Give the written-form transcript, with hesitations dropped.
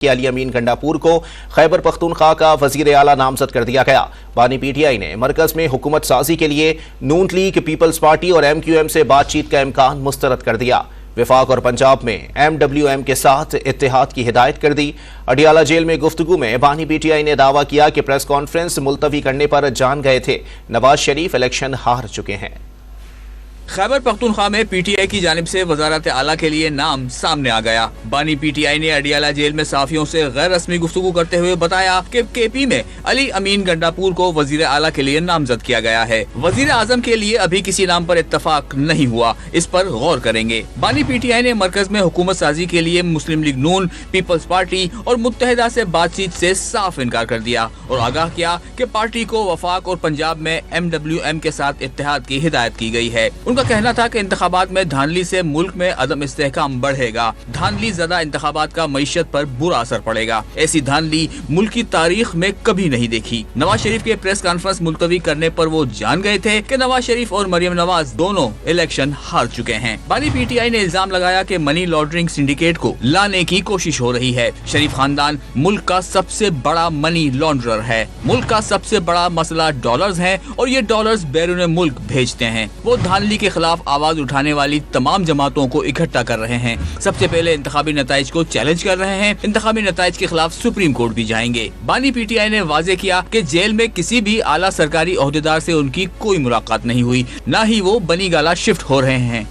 کہ علی امین گنڈاپور کو خیبر پختونخوا کا وزیر اعلیٰ نامزد کر دیا گیا۔ بانی پی ٹی آئی نے مرکز میں حکومت سازی کے لیے نون لیگ، پیپلز پارٹی اور ایم کیو ایم سے بات چیت کا امکان مسترد کر دیا۔ وفاق اور پنجاب میں ایم ڈبلیو ایم کے ساتھ اتحاد کی ہدایت کر دی۔ اڈیالہ جیل میں گفتگو میں بانی پی ٹی آئی نے دعویٰ کیا کہ پریس کانفرنس ملتوی کرنے پر جان گئے تھے نواز شریف الیکشن ہار چکے ہیں۔ خیبر پختونخوا میں پی ٹی آئی کی جانب سے وزارت اعلیٰ کے لیے نام سامنے آ گیا۔ بانی پی ٹی آئی نے اڈیالہ جیل میں صحافیوں سے غیر رسمی گفتگو کرتے ہوئے بتایا کہ کے پی میں علی امین گنڈاپور کو وزیر اعلیٰ کے لیے نامزد کیا گیا ہے۔ وزیر اعظم کے لیے ابھی کسی نام پر اتفاق نہیں ہوا، اس پر غور کریں گے۔ بانی پی ٹی آئی نے مرکز میں حکومت سازی کے لیے مسلم لیگ نون، پیپلز پارٹی اور متحدہ سے بات چیت سے صاف انکار کر دیا اور آگاہ کیا کہ پارٹی کو وفاق اور پنجاب میں ایم ڈبلیو ایم کے ساتھ اتحاد کی ہدایت کی گئی ہے۔ ان کا کہنا تھا کہ انتخابات میں دھاندلی سے ملک میں عدم استحکام بڑھے گا۔ دھاندلی زدہ انتخابات کا معیشت پر برا اثر پڑے گا۔ ایسی دھاندلی ملک کی تاریخ میں کبھی نہیں دیکھی۔ نواز شریف کے پریس کانفرنس ملتوی کرنے پر وہ جان گئے تھے کہ نواز شریف اور مریم نواز دونوں الیکشن ہار چکے ہیں۔ بانی پی ٹی آئی نے الزام لگایا کہ منی لانڈرنگ سنڈیکیٹ کو لانے کی کوشش ہو رہی ہے۔ شریف خاندان ملک کا سب سے بڑا منی لانڈرر ہے۔ ملک کا سب سے بڑا مسئلہ ڈالرز ہیں اور یہ ڈالرز بیرون ملک بھیجتے ہیں۔ وہ دھاندلی کے خلاف آواز اٹھانے والی تمام جماعتوں کو اکٹھا کر رہے ہیں۔ سب سے پہلے انتخابی نتائج کو چیلنج کر رہے ہیں۔ انتخابی نتائج کے خلاف سپریم کورٹ بھی جائیں گے۔ بانی پی ٹی آئی نے واضح کیا کہ جیل میں کسی بھی اعلیٰ سرکاری عہدیدار سے ان کی کوئی ملاقات نہیں ہوئی، نہ ہی وہ بنی گالہ شفٹ ہو رہے ہیں۔